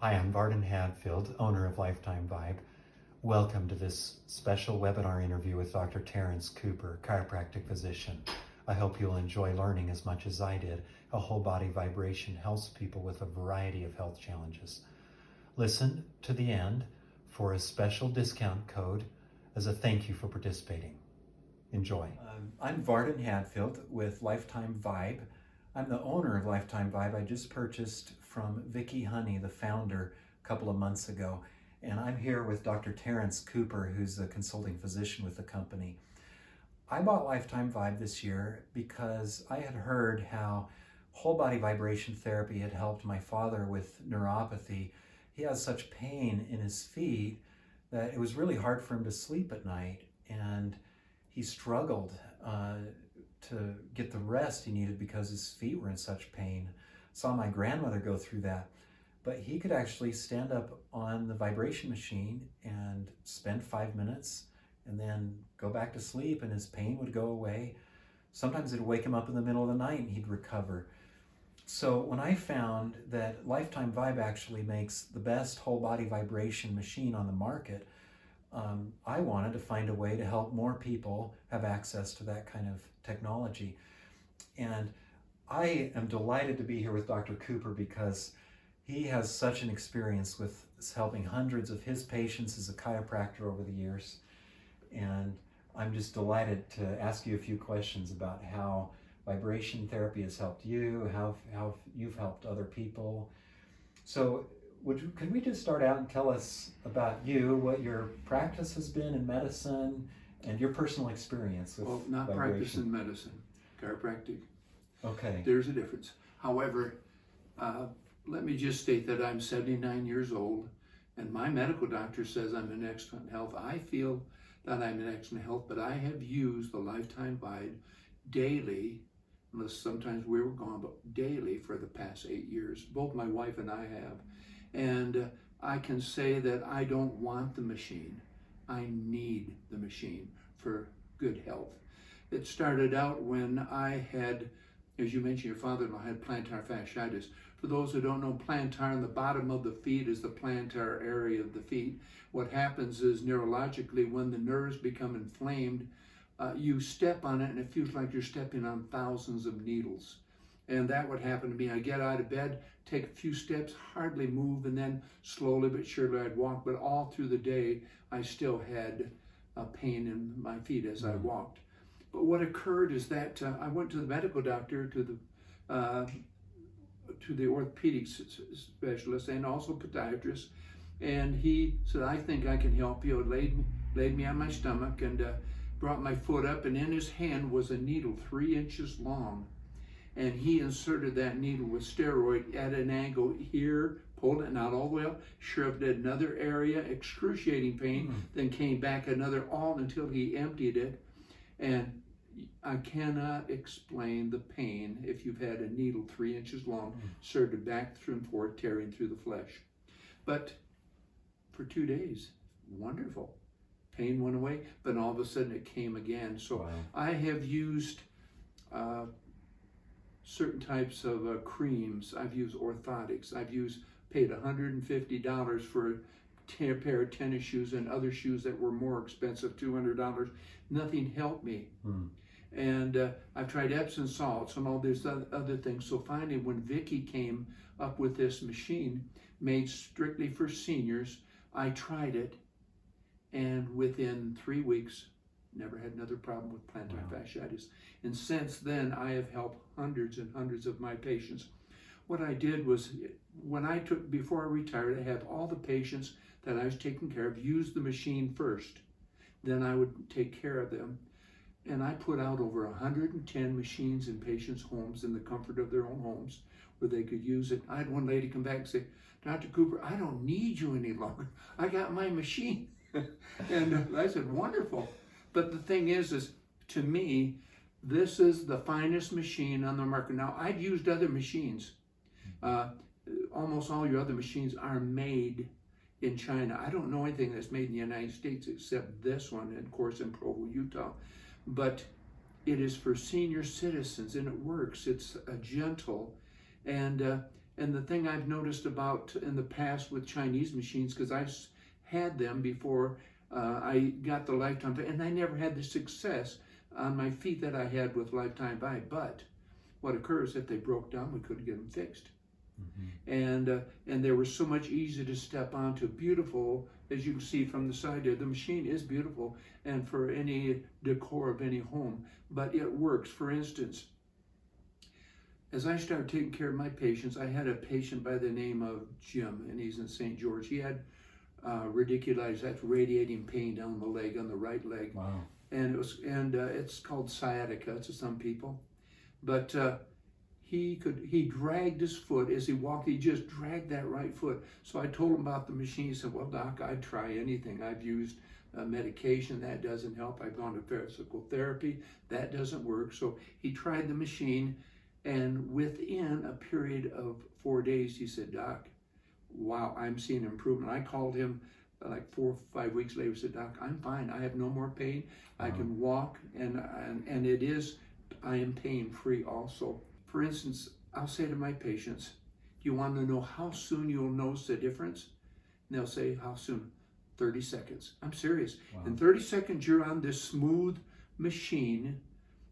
Hi, I'm Varden Hadfield, owner of LifetimeVibe. Welcome to this special webinar interview with Dr. Terrance Cooper, chiropractic physician. I hope you'll enjoy learning as much as I did how whole body vibration helps people with a variety of health challenges. Listen to the end for a special discount code as a thank you for participating. Enjoy. I'm Varden Hadfield with LifetimeVibe. I'm the owner of LifetimeVibe. I just purchased from Vicki Honey, the founder, a couple of months ago. And I'm here with Dr. Terrance Cooper, who's a consulting physician with the company. I bought LifetimeVibe this year because I had heard how whole body vibration therapy had helped my father with neuropathy. He has such pain in his feet that it was really hard for him to sleep at night. And he struggled to get the rest he needed because his feet were in such pain. Saw my grandmother go through that. But he could actually stand up on the vibration machine and spend 5 minutes and then go back to sleep, and his pain would go away. Sometimes it'd wake him up in the middle of the night and he'd recover. So when I found that LifetimeVibe actually makes the best whole body vibration machine on the market, I wanted to find a way to help more people have access to that kind of technology. And I am delighted to be here with Dr. Cooper because he has such an experience with helping hundreds of his patients as a chiropractor over the years. And I'm just delighted to ask you a few questions about how vibration therapy has helped you, how you've helped other people. So could we just start out and tell us about you, what your practice has been in medicine, and your personal experience with not vibration? practice in medicine, chiropractic. Okay. There's a difference. However, let me just state that I'm 79 years old, and my medical doctor says I'm in excellent health. I feel that I'm in excellent health, but I have used the LifetimeVibe daily, unless sometimes we were gone, but daily for the past 8 years. Both my wife and I have. And I can say that I don't want the machine. I need the machine for good health. It started out when I had, as you mentioned, your father-in-law had plantar fasciitis. For those who don't know, plantar on the bottom of the feet is the plantar area of the feet. What happens is neurologically, when the nerves become inflamed, you step on it and it feels like you're stepping on thousands of needles. And that would happen to me. I get out of bed, take a few steps, hardly move, and then slowly but surely I'd walk. But all through the day, I still had pain in my feet as I walked. But what occurred is that I went to the medical doctor, to the orthopedic specialist and also podiatrist, and he said, "I think I can help you." Laid me on my stomach and brought my foot up, and in his hand was a needle 3 inches long. And he inserted that needle with steroid at an angle here, pulled it not all the way up, shoved it another area, excruciating pain, then came back another all until he emptied it. And I cannot explain the pain if you've had a needle 3 inches long, inserted back through and forth, tearing through the flesh. But for 2 days, wonderful. Pain went away, but all of a sudden it came again. So wow. I have used certain types of creams. I've used orthotics. I've paid $150 for a pair of tennis shoes and other shoes that were more expensive, $200. Nothing helped me. And I've tried Epsom salts and all these other things. So finally, when Vicki came up with this machine made strictly for seniors, I tried it, and within 3 weeks, never had another problem with plantar fasciitis. And since then, I have helped hundreds and hundreds of my patients. What I did was, before I retired, I had all the patients that I was taking care of use the machine first. Then I would take care of them. And I put out over 110 machines in patients' homes in the comfort of their own homes where they could use it. I had one lady come back and say, "Dr. Cooper, I don't need you any longer. I got my machine." And I said, "Wonderful." But the thing is to me, this is the finest machine on the market. Now, I've used other machines. Almost all your other machines are made in China. I don't know anything that's made in the United States except this one, of course, in Provo, Utah. But it is for senior citizens, and it works. It's gentle, and And the thing I've noticed about in the past with Chinese machines, because I've had them before I got the Lifetime, and I never had the success on my feet that I had with LifetimeVibe. But what occurs if they broke down, we couldn't get them fixed. And they were so much easier to step onto. Beautiful, as you can see from the side there. The machine is beautiful, and for any decor of any home, but it works. For instance, as I started taking care of my patients, I had a patient by the name of Jim, and he's in St. George. He had radiculitis, that's radiating pain down the leg, on the right leg. Wow. And it's called sciatica to some people. But he dragged his foot as he walked. He just dragged that right foot. So I told him about the machine. He said, well, doc, I'd try anything. I've used medication, that doesn't help. I've gone to physical therapy, that doesn't work. So he tried the machine, and within a period of 4 days, he said, doc, wow, I'm seeing improvement. I called him like 4 or 5 weeks later, said, doc, I'm fine. I have no more pain. I can walk, and I am pain-free also. For instance, I'll say to my patients, do you want to know how soon you'll notice the difference? And they'll say, how soon? 30 seconds. I'm serious. Wow. In 30 seconds, you're on this smooth machine.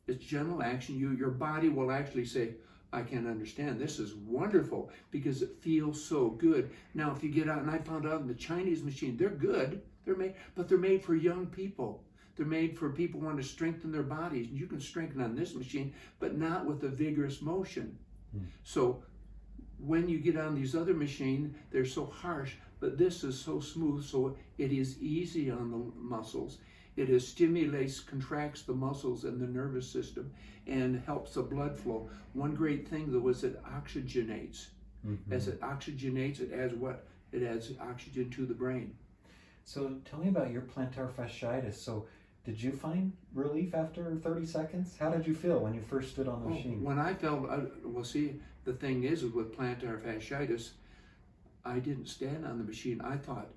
It's gentle action. Your body will actually say, I can understand. This is wonderful, because it feels so good. Now, if you get out, and I found out in the Chinese machine, they're good. But they're made for young people. They're made for people who want to strengthen their bodies. And you can strengthen on this machine, but not with a vigorous motion. So when you get on these other machines, they're so harsh, but this is so smooth, so it is easy on the muscles. It stimulates, contracts the muscles and the nervous system, and helps the blood flow. One great thing, though, is it oxygenates. As it oxygenates, it adds what? It adds oxygen to the brain. So tell me about your plantar fasciitis. So did you find relief after 30 seconds? How did you feel when you first stood on the machine? When I felt, well, see, the thing is with plantar fasciitis, I didn't stand on the machine. I thought,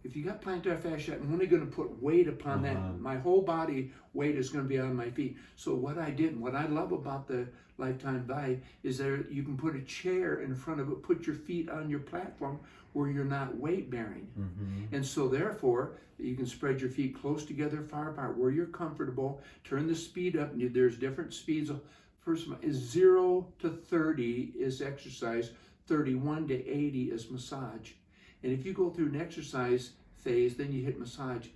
if you got plantar fasciitis, I'm only going to put weight upon that. My whole body weight is going to be on my feet. So what I did, and what I love about the LifetimeVibe, is that you can put a chair in front of it, put your feet on your platform where you're not weight bearing. And so therefore, you can spread your feet close together, far apart, where you're comfortable. Turn the speed up. There's different speeds. First one is 0 to 30 is exercise. 31 to 80 is massage. And if you go through an exercise phase, then you hit massage,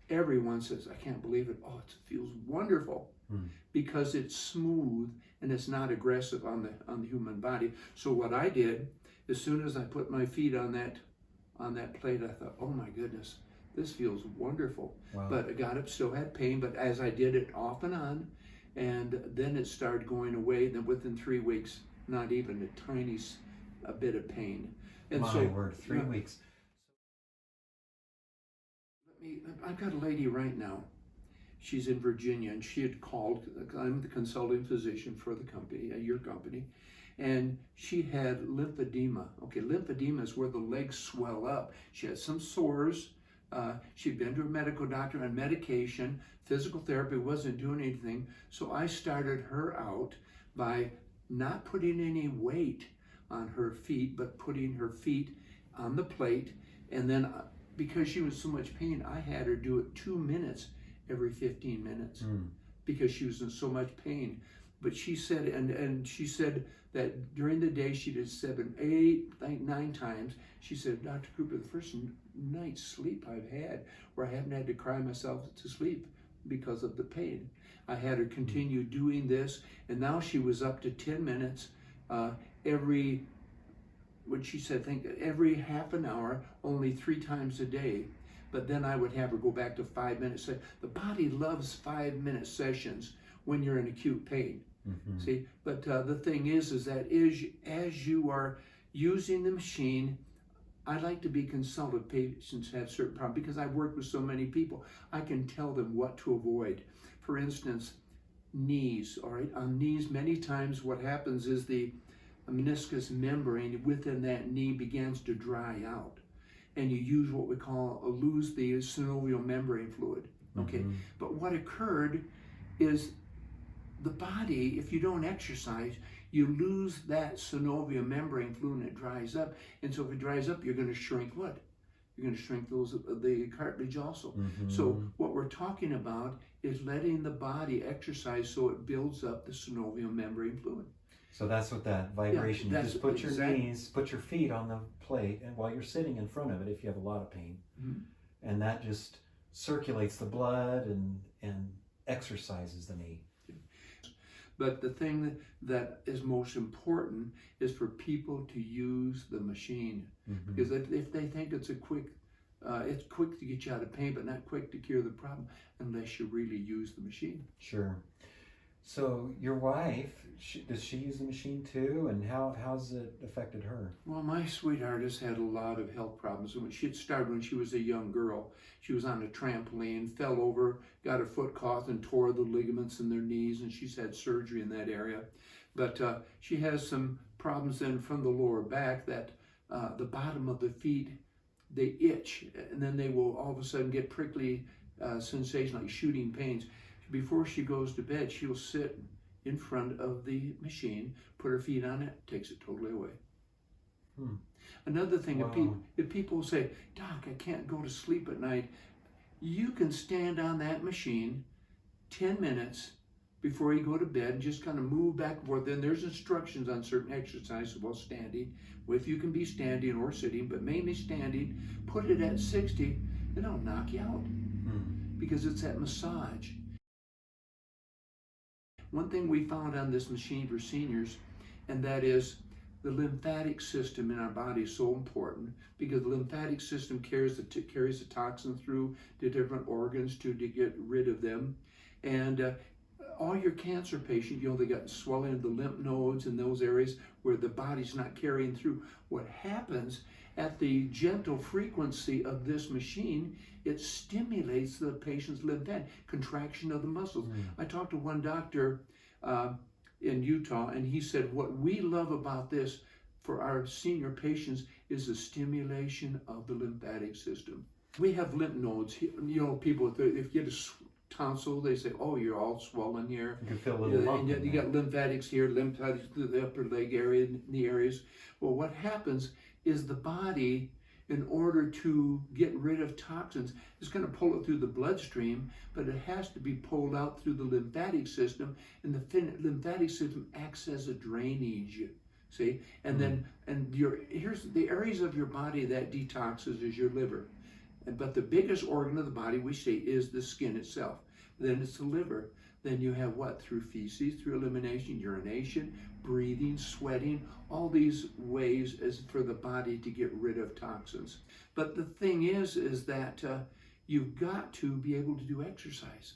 everyone says, I can't believe it. Oh, it feels wonderful, because it's smooth and it's not aggressive on the human body. So what I did, as soon as I put my feet on that plate, I thought, oh my goodness, this feels wonderful. Wow. But I got up, still had pain, but as I did it off and on, and then it started going away. Then within 3 weeks, not even a tiny bit of pain. And My word, 3 weeks. I've got a lady right now. She's in Virginia, and she had called. I'm the consulting physician for the company, your company, and she had lymphedema. Okay, lymphedema is where the legs swell up. She had some sores. She'd been to a medical doctor on medication. Physical therapy wasn't doing anything. So I started her out by not putting any weight on her feet, but putting her feet on the plate. And then because she was so much pain, I had her do it 2 minutes every 15 minutes because she was in so much pain. But she said, and she said that during the day she did 7, 8, 9 times. She said, Dr. Cooper, the first night's sleep I've had where I haven't had to cry myself to sleep because of the pain. I had her continue doing this, and now she was up to 10 minutes every half an hour, only 3 times a day. But then I would have her go back to 5 minutes. The body loves 5-minute sessions when you're in acute pain. See, but the thing is that as you are using the machine, I like to be consulted. Patients have certain problems because I've worked with so many people. I can tell them what to avoid. For instance, knees. All right, on knees, many times what happens is the meniscus membrane within that knee begins to dry out, and you use what we call lose the synovial membrane fluid. Okay, but what occurred is the body, if you don't exercise, you lose that synovial membrane fluid and it dries up. And so if it dries up, you're going to shrink what? You're going to shrink the cartilage also. So what we're talking about is letting the body exercise so it builds up the synovial membrane fluid. So that's what that vibration, Yeah, you just put your knees, put your feet on the plate, and while you're sitting in front of it, if you have a lot of pain, and that just circulates the blood and exercises the knee. But the thing that is most important is for people to use the machine. Because if they think it's quick to get you out of pain, but not quick to cure the problem unless you really use the machine. Sure. So your wife, does she use the machine too? And how's it affected her? Well, my sweetheart has had a lot of health problems. When she started when she was a young girl, she was on a trampoline, fell over, got her foot caught and tore the ligaments in their knees, and she's had surgery in that area. But she has some problems then from the lower back that the bottom of the feet, they itch, and then they will all of a sudden get prickly sensation like shooting pains. Before she goes to bed, she'll sit in front of the machine, put her feet on it, takes it totally away. Another thing, if people say, Doc, I can't go to sleep at night, you can stand on that machine 10 minutes before you go to bed and just kind of move back and forth. Then there's instructions on certain exercises while standing. If you can be standing or sitting, but mainly standing, put it at 60, it'll knock you out because it's that massage. One thing we found on this machine for seniors, and that is the lymphatic system in our body is so important because the lymphatic system carries the toxin through the different organs to get rid of them. And all your cancer patients, they got swelling of the lymph nodes in those areas where the body's not carrying through. What happens at the gentle frequency of this machine, it stimulates the patient's lymphatic contraction of the muscles. I talked to one doctor in Utah, and he said, what we love about this for our senior patients is the stimulation of the lymphatic system. We have lymph nodes. People, if you get a tonsil, they say, oh, you're all swollen here. You can feel a little lump. And you got lymphatics here, lymphatics to the upper leg area, knee areas. Well, what happens is the body, in order to get rid of toxins, is going to pull it through the bloodstream, but it has to be pulled out through the lymphatic system, and the lymphatic system acts as a drainage. See, and here's the areas of your body that detoxes is your liver, but the biggest organ of the body we say is the skin itself. Then it's the liver. Then you have what? Through feces, through elimination, urination, breathing, sweating, all these ways as for the body to get rid of toxins. But the thing is that you've got to be able to do exercise.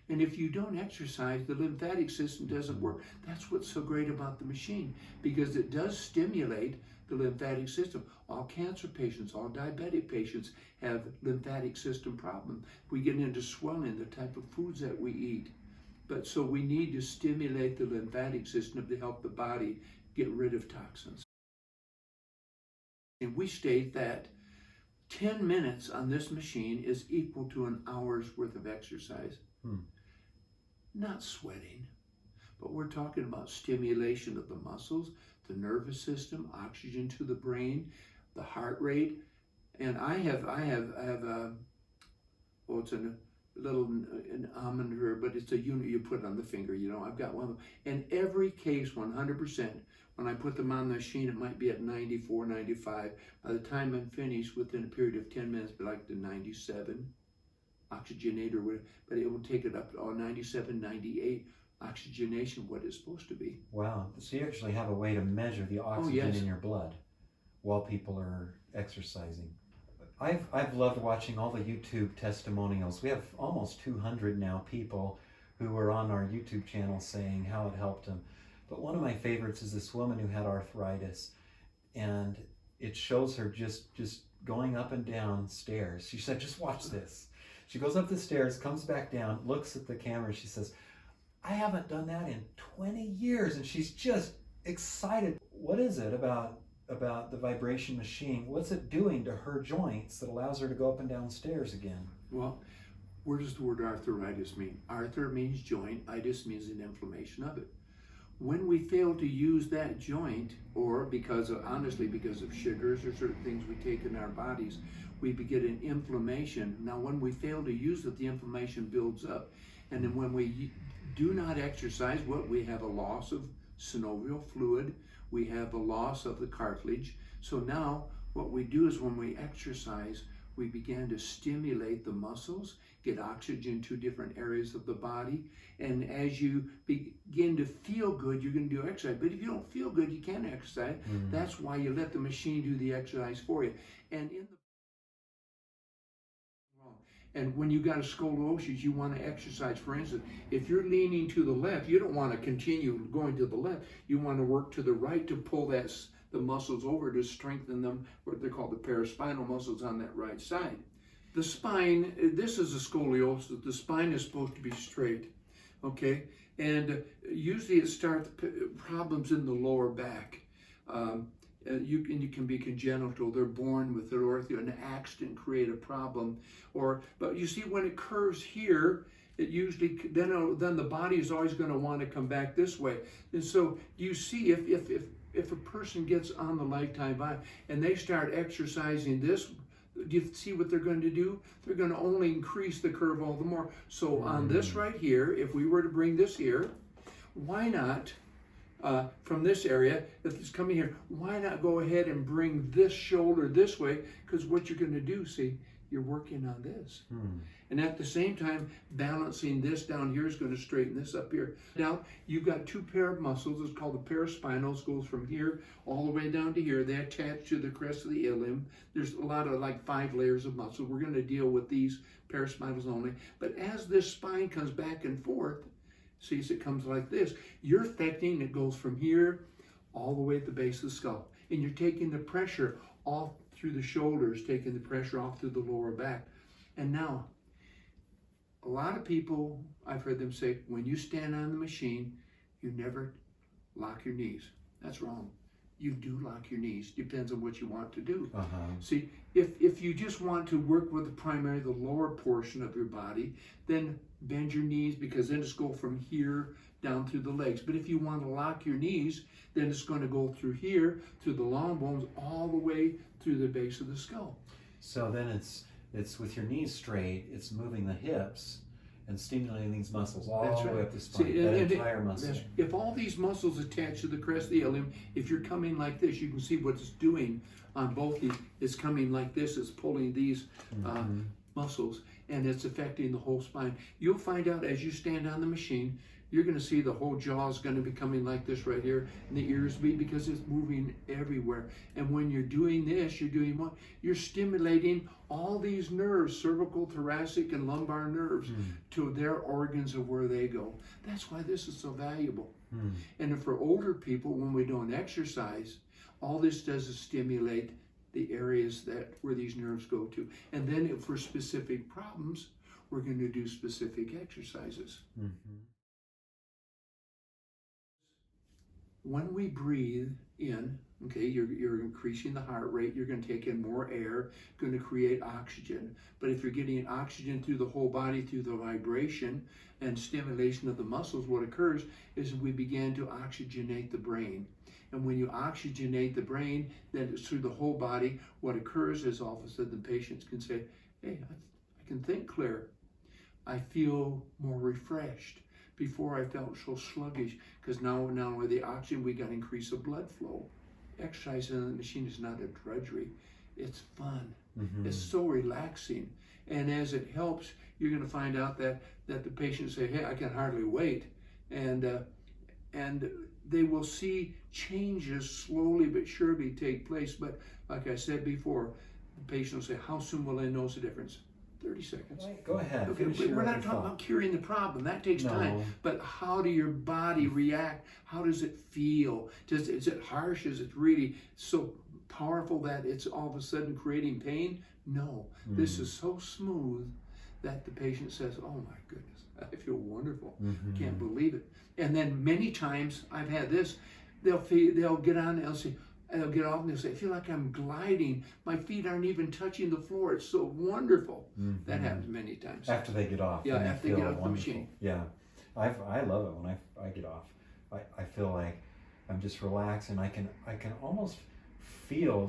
And if you don't exercise, the lymphatic system doesn't work. That's what's so great about the machine, because it does stimulate the lymphatic system. All cancer patients, all diabetic patients have lymphatic system problems. We get into swelling, the type of foods that we eat. But so we need to stimulate the lymphatic system to help the body get rid of toxins. And we state that 10 minutes on this machine is equal to an hour's worth of exercise. Not sweating, but we're talking about stimulation of the muscles, the nervous system, oxygen to the brain, the heart rate. And I have it's a little ammeter, but it's a unit you put on the finger, I've got one of them. In every case, 100%, when I put them on the machine, it might be at 94, 95. By the time I'm finished, within a period of 10 minutes, be like the 97 oxygenator, but it will take it up to 97, 98 oxygenation, what it's supposed to be. Wow, so you actually have a way to measure the oxygen in your blood while people are exercising. I've loved watching all the YouTube testimonials. We have almost 200 now people who are on our YouTube channel saying how it helped them. But one of my favorites is this woman who had arthritis, and it shows her just going up and down stairs. She said, just watch this. She goes up the stairs, comes back down, looks at the camera, she says, I haven't done that in 20 years. And she's just excited. What is it about the vibration machine? What's it doing to her joints that allows her to go up and down stairs again? Well, where does the word arthritis mean? Arthur means joint, itis means an inflammation of it. When we fail to use that joint, or honestly, because of sugars or certain things we take in our bodies, we get an inflammation. Now, when we fail to use it, the inflammation builds up. And then when we do not exercise, we have a loss of synovial fluid, we have a loss of the cartilage. So now what we do is when we exercise, we begin to stimulate the muscles, get oxygen to different areas of the body. And as you begin to feel good, you're going to do exercise. But if you don't feel good, you can't exercise. That's why you let the machine do the exercise for you. And when you got a scoliosis, you want to exercise. For instance, if you're leaning to the left, you don't want to continue going to the left. You want to work to the right to pull the muscles over to strengthen them, what they're called the paraspinal muscles on that right side. The spine, this is a scoliosis. The spine is supposed to be straight, okay? And usually it starts problems in the lower back. You can be congenital. They're born with it, or if an accident create a problem, but you see when it curves here, it usually then the body is always going to want to come back this way. And so you see if a person gets on the LifetimeVibe and they start exercising this, do you see what they're going to do? They're going to only increase the curve all the more. So on this right here, if we were to bring this here, why not? From this area, if it's coming here, why not go ahead and bring this shoulder this way? Because what you're going to do, see, you're working on this. And at the same time, balancing this down here is going to straighten this up here. Now, you've got two pair of muscles. It's called the paraspinals. Goes from here all the way down to here. They attach to the crest of the ilium. There's a lot of 5 layers of muscle. We're going to deal with these paraspinals only. But as this spine comes back and forth, see, as it comes like this, you're affecting, it goes from here all the way at the base of the skull. And you're taking the pressure off through the shoulders, taking the pressure off through the lower back. And now, a lot of people, I've heard them say, when you stand on the machine, you never lock your knees. That's wrong. You do lock your knees. Depends on what you want to do. See, if you just want to work with the lower portion of your body, then bend your knees, because then it's go from here down through the legs. But if you want to lock your knees, then it's going to go through here, through the long bones, all the way through the base of the skull. So then it's with your knees straight, it's moving the hips and stimulating these muscles all the way up the spine, See, that entire muscle. If all these muscles attach to the crest of the ilium, if you're coming like this, you can see what it's doing on both these. It's coming like this, it's pulling these muscles, and it's affecting the whole spine. You'll find out as you stand on the machine, you're going to see the whole jaw is going to be coming like this right here, and the ears be, because it's moving everywhere. And when you're doing this, you're doing what? You're stimulating all these nerves, cervical, thoracic, and lumbar nerves, to their organs of where they go. That's why this is so valuable. And for older people, when we don't exercise, all this does is stimulate the areas where these nerves go to. And then for specific problems, we're going to do specific exercises. When we breathe in, okay, you're increasing the heart rate, you're going to take in more air, going to create oxygen. But if you're getting oxygen through the whole body, through the vibration and stimulation of the muscles, what occurs is we begin to oxygenate the brain. And when you oxygenate the brain, then it's through the whole body. What occurs is all of a sudden the patients can say, hey, I can think clear. I feel more refreshed. Before I felt so sluggish, because now with the oxygen, we got increase of blood flow. Exercising on the machine is not a drudgery. It's fun. It's so relaxing. And as it helps, you're going to find out that the patients say, hey, I can hardly wait. And they will see changes slowly but surely take place. But like I said before, the patient will say, how soon will I notice the difference? 30 seconds. Go ahead. Okay, we're not talking about curing the problem. That takes time. But how do your body react? How does it feel? Is it harsh? Is it really so powerful that it's all of a sudden creating pain? No. This is so smooth that the patient says, oh my goodness, I feel wonderful. Can't believe it. And then many times I've had this, they'll get on and they'll get off and they'll say, I feel like I'm gliding. My feet aren't even touching the floor. It's so wonderful. That happens many times. After they get off. Yeah, after they get off the machine. Yeah. I love it when I get off. I feel like I'm just relaxed, and I can almost feel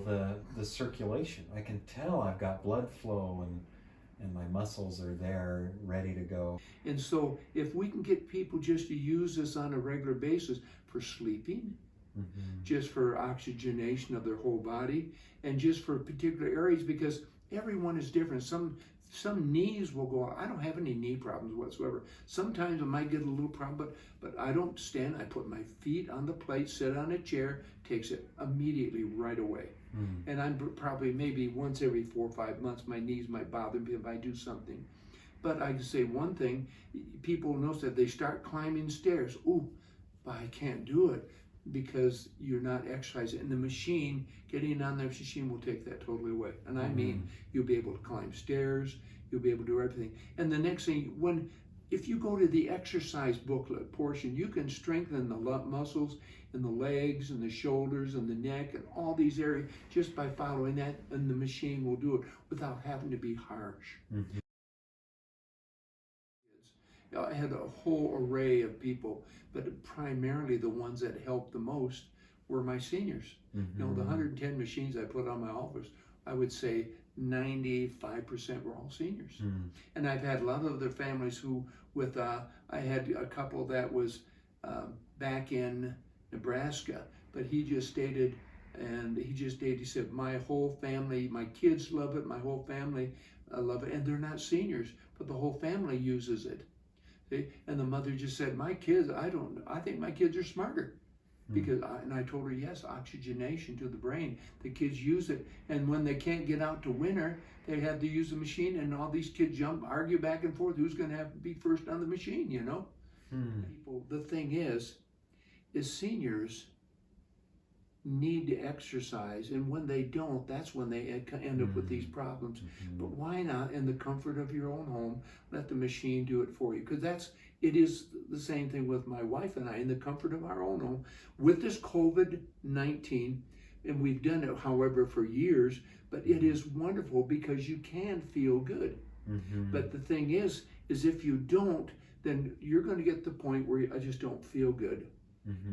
the circulation. I can tell I've got blood flow, and my muscles are there ready to go. And so if we can get people just to use this on a regular basis for sleeping, just for oxygenation of their whole body, and just for particular areas, because everyone is different. Some knees will go out. I don't have any knee problems whatsoever. Sometimes I might get a little problem, but I don't stand. I put my feet on the plate, sit on a chair, takes it immediately right away. And I'm probably maybe once every 4 or 5 months, my knees might bother me if I do something. But I can say one thing, people notice that they start climbing stairs. Ooh, but I can't do it because you're not exercising. And the machine, getting on the machine will take that totally away. And I mean, you'll be able to climb stairs, you'll be able to do everything. And the next thing, if you go to the exercise booklet portion, you can strengthen the muscles in the legs and the shoulders and the neck and all these areas just by following that, and the machine will do it without having to be harsh. I had a whole array of people, but primarily the ones that helped the most were my seniors. You know, the 110 machines I put on my office, I would say 95% were all seniors. And I've had a lot of other families who, I had a couple that was back in Nebraska, but he said, my whole family, my kids love it, my whole family love it, and they're not seniors, but the whole family uses it. And the mother just said, my kids, I think my kids are smarter. Because I told her, yes, oxygenation to the brain. The kids use it. And when they can't get out to winter, they have to use the machine, and all these kids argue back and forth. Who's going to have to be first on the machine, you know? People, the thing is seniors need to exercise, and when they don't, that's when they end up with these problems. But why not, in the comfort of your own home, let the machine do it for you? Because it is the same thing with my wife and I, in the comfort of our own home. With this COVID-19, and we've done it, however, for years, but it is wonderful because you can feel good. But the thing is if you don't, then you're going to get to the point where I just don't feel good.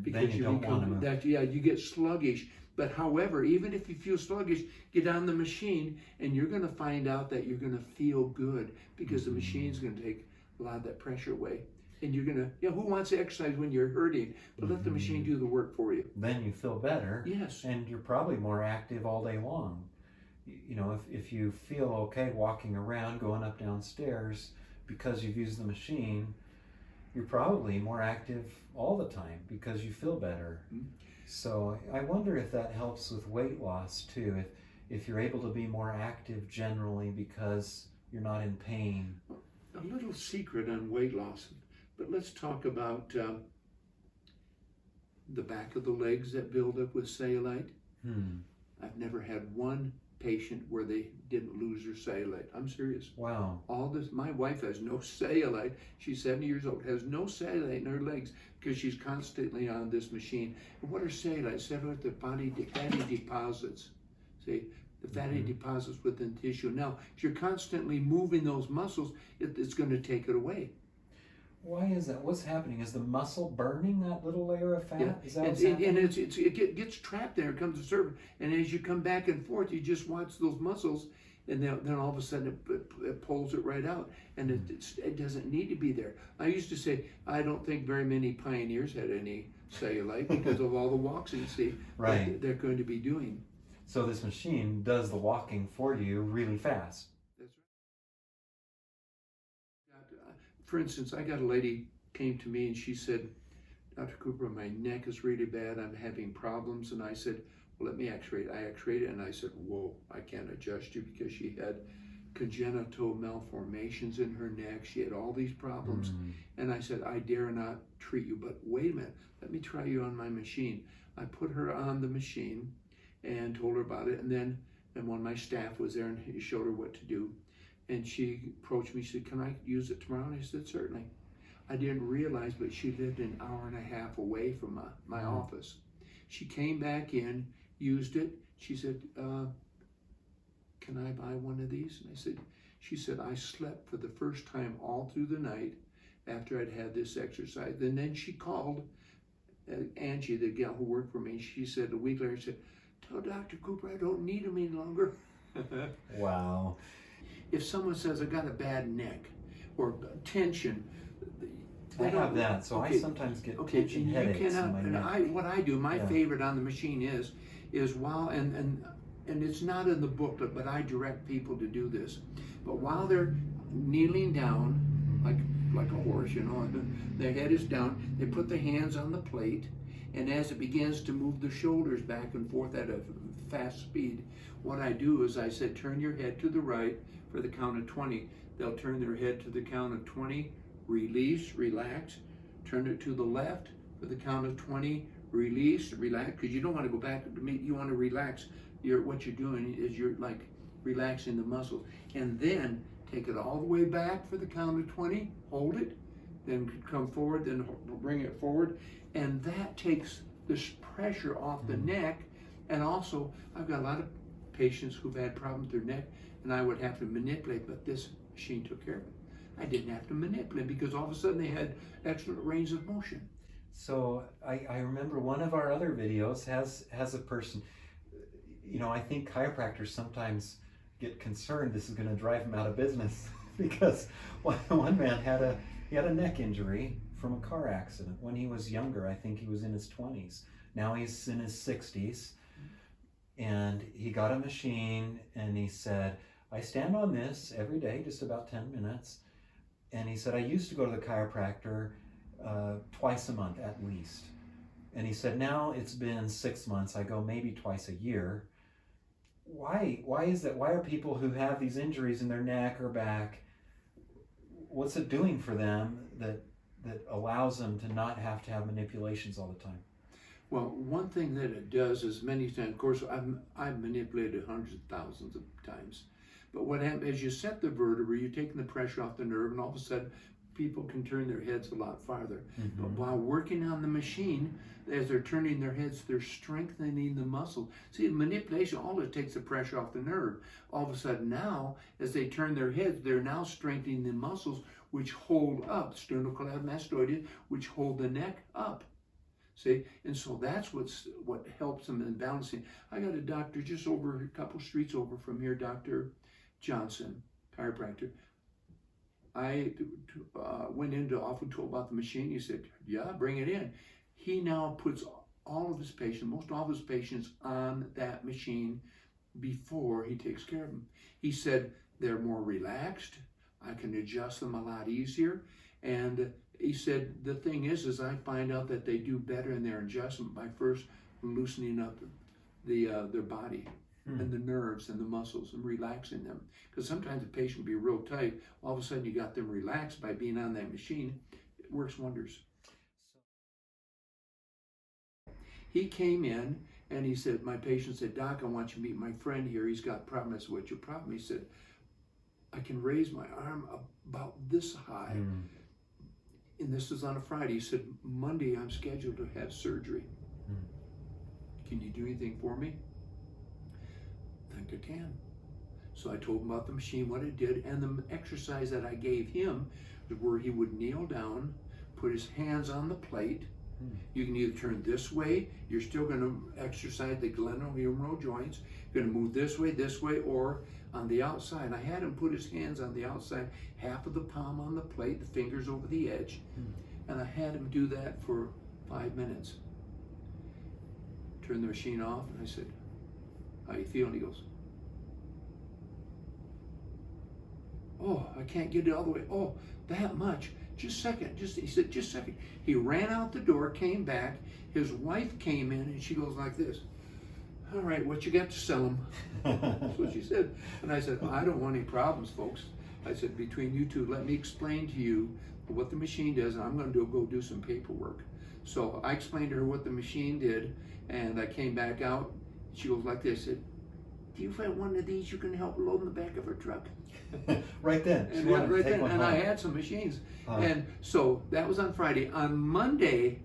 Because you get sluggish. But however, even if you feel sluggish, get on the machine, and you're going to find out that you're going to feel good, because the machine's going to take a lot of that pressure away. And you're going to, who wants to exercise when you're hurting? But let the machine do the work for you. Then you feel better. Yes. And you're probably more active all day long. You know, if you feel okay walking around, going up, down stairs, because you've used the machine, you're probably more active all the time because you feel better. So I wonder if that helps with weight loss too, if you're able to be more active generally because you're not in pain. A little secret on weight loss, but let's talk about the back of the legs that build up with cellulite. I've never had one patient where they didn't lose their cellulite. I'm serious. Wow. My wife has no cellulite. She's 70 years old, has no cellulite in her legs because she's constantly on this machine. And what are cellulite? Cellulite, the fatty deposits. See, the fatty deposits within tissue. Now, if you're constantly moving those muscles, it's going to take it away. Why is that? What's happening? Is the muscle burning that little layer of fat? Yeah. Is that what's and happening? it gets trapped there. It comes to surface. And as you come back and forth, you just watch those muscles, and then all of a sudden it pulls it right out. And it doesn't need to be there. I used to say, I don't think very many pioneers had any cellulite because of all the walks you see that they're going to be doing. So this machine does the walking for you really fast. That's right. For instance, I got a lady came to me and she said, Dr. Cooper, my neck is really bad. I'm having problems. And I said, well, let me x-ray it. I x-rayed it, and I said, whoa, I can't adjust you because she had congenital malformations in her neck. She had all these problems. And I said, I dare not treat you, but wait a minute. Let me try you on my machine. I put her on the machine and told her about it. And one of my staff was there and he showed her what to do. And she approached me, she said, can I use it tomorrow? And I said, certainly. I didn't realize, but she lived an hour and a half away from my office. She came back in, used it. She said, can I buy one of these? And she said, I slept for the first time all through the night after I'd had this exercise. And then she called Angie, the gal who worked for me, she said a week later, she said, "Tell Dr. Cooper I don't need him any longer." Wow. If someone says, "I got a bad neck," or tension, I have that, so I sometimes get tension headaches in my neck. What I do, my favorite on the machine is while, and it's not in the booklet, but I direct people to do this. But while they're kneeling down, like a horse, you know, their head is down, they put the hands on the plate, and as it begins to move the shoulders back and forth at a fast speed, what I do is I said, turn your head to the right for the count of 20. They'll turn their head to the count of 20, release, relax, turn it to the left for the count of 20, release, relax, because you don't want to go back to meet, you want to relax. What you're doing is you're like relaxing the muscles, and then take it all the way back for the count of 20, hold it, then come forward, then bring it forward, and that takes this pressure off the neck. And also, I've got a lot of patients who've had problems with their neck, and I would have to manipulate, but this machine took care of it. I didn't have to manipulate because all of a sudden they had excellent range of motion. So I remember one of our other videos has a person, you know, I think chiropractors sometimes get concerned this is going to drive him out of business because one man had a neck injury from a car accident when he was younger. I think he was in his 20s. Now he's in his 60s, and he got a machine, and he said, I stand on this every day, just about 10 minutes. And he said, I used to go to the chiropractor twice a month at least. And he said, now it's been 6 months. I go maybe twice a year. Why is that? Why are people who have these injuries in their neck or back, what's it doing for them that allows them to not have to have manipulations all the time? Well, one thing that it does is many times, of course, I've manipulated hundreds of thousands of times. But what happens is you set the vertebra, you're taking the pressure off the nerve, and all of a sudden people can turn their heads a lot farther. Mm-hmm. But while working on the machine, as they're turning their heads, they're strengthening the muscle. See, manipulation, all it takes the pressure off the nerve. All of a sudden now, as they turn their heads, they're now strengthening the muscles which hold up, sternocleidomastoideus, which hold the neck up. See, and so that's what helps them in balancing. I got a doctor just over a couple streets over from here, Dr. Johnson, chiropractor. I went in to offer to about the machine. He said, yeah, bring it in. He now puts all of his patients, most all of his patients, on that machine before he takes care of them. He said, they're more relaxed. I can adjust them a lot easier. And he said, the thing is I find out that they do better in their adjustment by first loosening up their body and the nerves and the muscles and relaxing them. Because sometimes the patient will be real tight. All of a sudden you got them relaxed by being on that machine. It works wonders. He came in and he said, my patient said, Doc, I want you to meet my friend here. He's got a problem. I said, what's your problem? He said, I can raise my arm about this high. And this is on a Friday. He said, Monday I'm scheduled to have surgery. Can you do anything for me? I think I can. So I told him about the machine, what it did, and the exercise that I gave him was where he would kneel down, put his hands on the plate. You can either turn this way, you're still going to exercise the glenohumeral joints, you're going to move this way, or on the outside. I had him put his hands on the outside, half of the palm on the plate, the fingers over the edge, and I had him do that for 5 minutes. Turned the machine off, and I said, how you feel? And he goes, oh, I can't get it all the way. Oh, that much. Just a second. He said, just a second. He ran out the door, came back. His wife came in, and she goes like this. All right, what you got to sell him? That's what she said. And I said, I don't want any problems, folks. I said, between you two, let me explain to you what the machine does, and I'm going to go do some paperwork. So I explained to her what the machine did, and I came back out. She goes like this. I said, do you find one of these you can help load in the back of her truck? Right then. And right then, and I had some machines. And so that was on Friday. On Monday,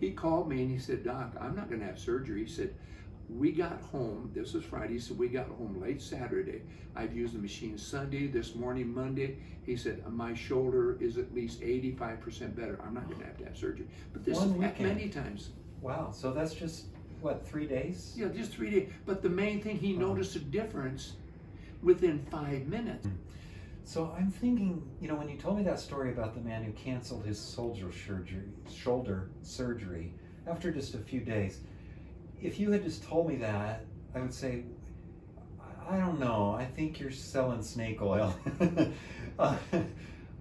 he called me and he said, Doc, I'm not going to have surgery. He said, We got home, this was Friday, so we got home late Saturday. I've used the machine Sunday, this morning, Monday. He said, my shoulder is at least 85% better. I'm not gonna have to have surgery. But this has happened many times. Wow, so that's just, what, 3 days? Yeah, just 3 days. But the main thing, he noticed a difference within 5 minutes. So I'm thinking, when you told me that story about the man who canceled his shoulder surgery after just a few days, if you had just told me that, I would say, I don't know, I think you're selling snake oil.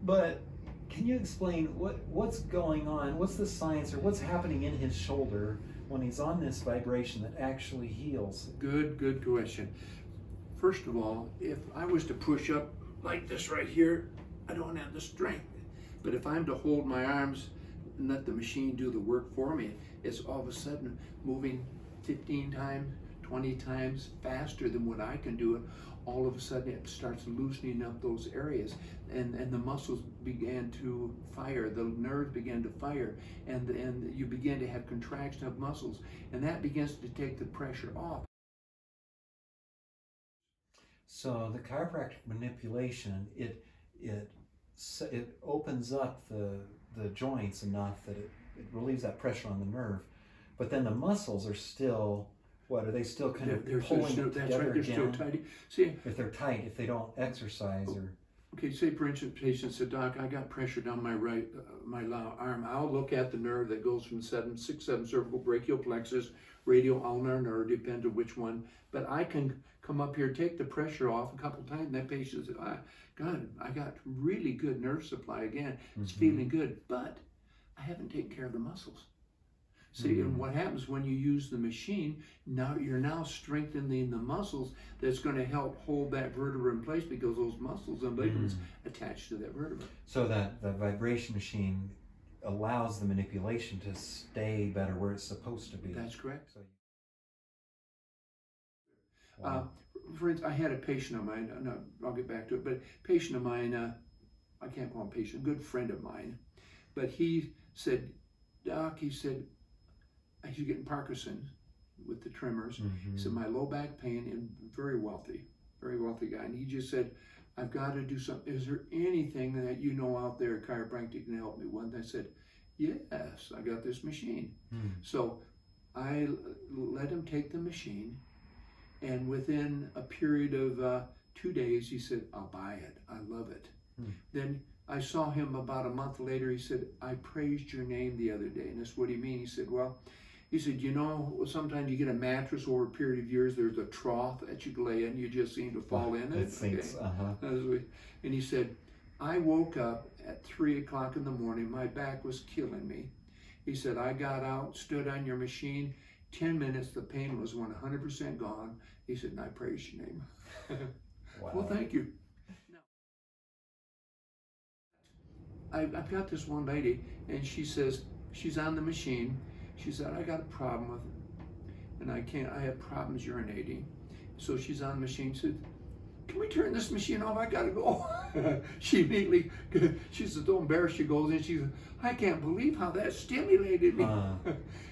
But can you explain what's going on? What's the science, or what's happening in his shoulder when he's on this vibration that actually heals? Good question. First of all, if I was to push up like this right here, I don't have the strength. But if I'm to hold my arms and let the machine do the work for me, it's all of a sudden moving 15 times, 20 times faster than what I can do it. All of a sudden it starts loosening up those areas, and the muscles began to fire, the nerves began to fire, and you begin to have contraction of muscles, and that begins to take the pressure off. So the chiropractic manipulation, it opens up the joints enough that it relieves that pressure on the nerve, but then the muscles are still, what are they still kind of pulling still, together? That's right, they're again? still tight. See, if they're tight, if they don't exercise or. Okay, say for instance, patient said, Doc, I got pressure down my right, my arm. I'll look at the nerve that goes from 7 cervical brachial plexus, radial ulnar nerve, depends on which one. But I can come up here, take the pressure off a couple times, and that patient said, God, I got really good nerve supply again. It's feeling good, but I haven't taken care of the muscles. See, and what happens when you use the machine, now you're strengthening the muscles that's going to help hold that vertebra in place, because those muscles and ligaments attach to that vertebra. So that the vibration machine allows the manipulation to stay better where it's supposed to be. That's correct. So, wow. For instance, I had a patient of mine, no, I'll get back to it, but a patient of mine, I can't call him patient, a good friend of mine, but he said, Doc, he said, he's getting Parkinson's with the tremors. He said, my low back pain, and very wealthy guy. And he just said, I've got to do something. Is there anything that you know out there, chiropractic, can help me with? And I said, yes, I got this machine. So I let him take the machine, and within a period of 2 days, he said, I'll buy it. I love it. Then I saw him about a month later. He said, I praised your name the other day. And that's what he mean. He said, well, he said, sometimes you get a mattress over a period of years, there's a trough that you lay in, you just seem to fall in it. It sinks, And he said, I woke up at 3 o'clock in the morning, my back was killing me. He said, I got out, stood on your machine, 10 minutes, the pain was 100% gone. He said, and I praise your name. Wow. Well, thank you. I've got this one lady, and she says, she's on the machine. She said, I got a problem with it, and I have problems urinating. So she's on the machine. She said, can we turn this machine off? I gotta go. She immediately, she says, don't embarrass. She goes in, she says, I can't believe how that stimulated me.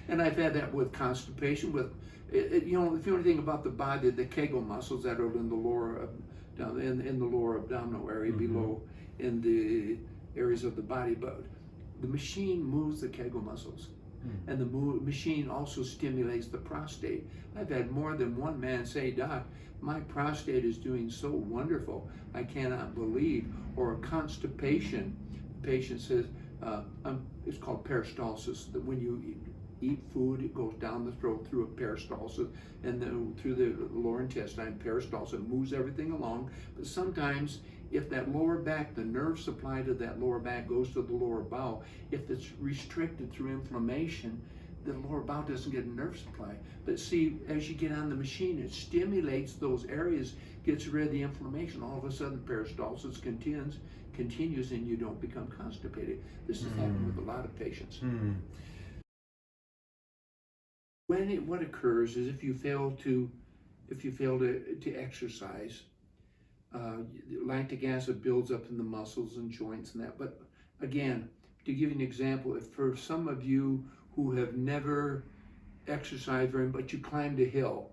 And I've had that with constipation, if you know anything about the body, the Kegel muscles that are in the lower, down in the lower abdominal area, below, in the areas of the body, but the machine moves the Kegel muscles. And the machine also stimulates the prostate. I've had more than one man say, Doc, my prostate is doing so wonderful, I cannot believe. Or constipation, the patient says, it's called peristalsis, that when you eat food, it goes down the throat through a peristalsis, and then through the lower intestine, peristalsis, moves everything along. But sometimes, if that lower back, the nerve supply to that lower back goes to the lower bowel, if it's restricted through inflammation, the lower bowel doesn't get a nerve supply. But see, as you get on the machine, it stimulates those areas, gets rid of the inflammation. All of a sudden, peristalsis continues, and you don't become constipated. This has happened with a lot of patients. What occurs is if you fail to exercise, lactic acid builds up in the muscles and joints and that. But again, to give you an example, if for some of you who have never exercise very much, but you climbed a hill.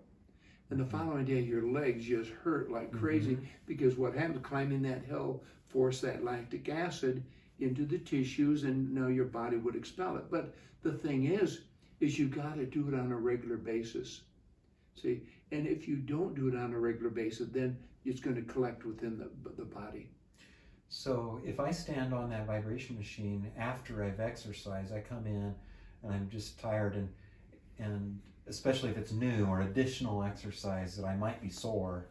And the following day, your legs just hurt like crazy because what happens, climbing that hill forced that lactic acid into the tissues, and now your body would expel it. But the thing is you got to do it on a regular basis. See, and if you don't do it on a regular basis, then it's going to collect within the body. So if I stand on that vibration machine after I've exercised, I come in and I'm just tired, and especially if it's new or additional exercise that I might be sore,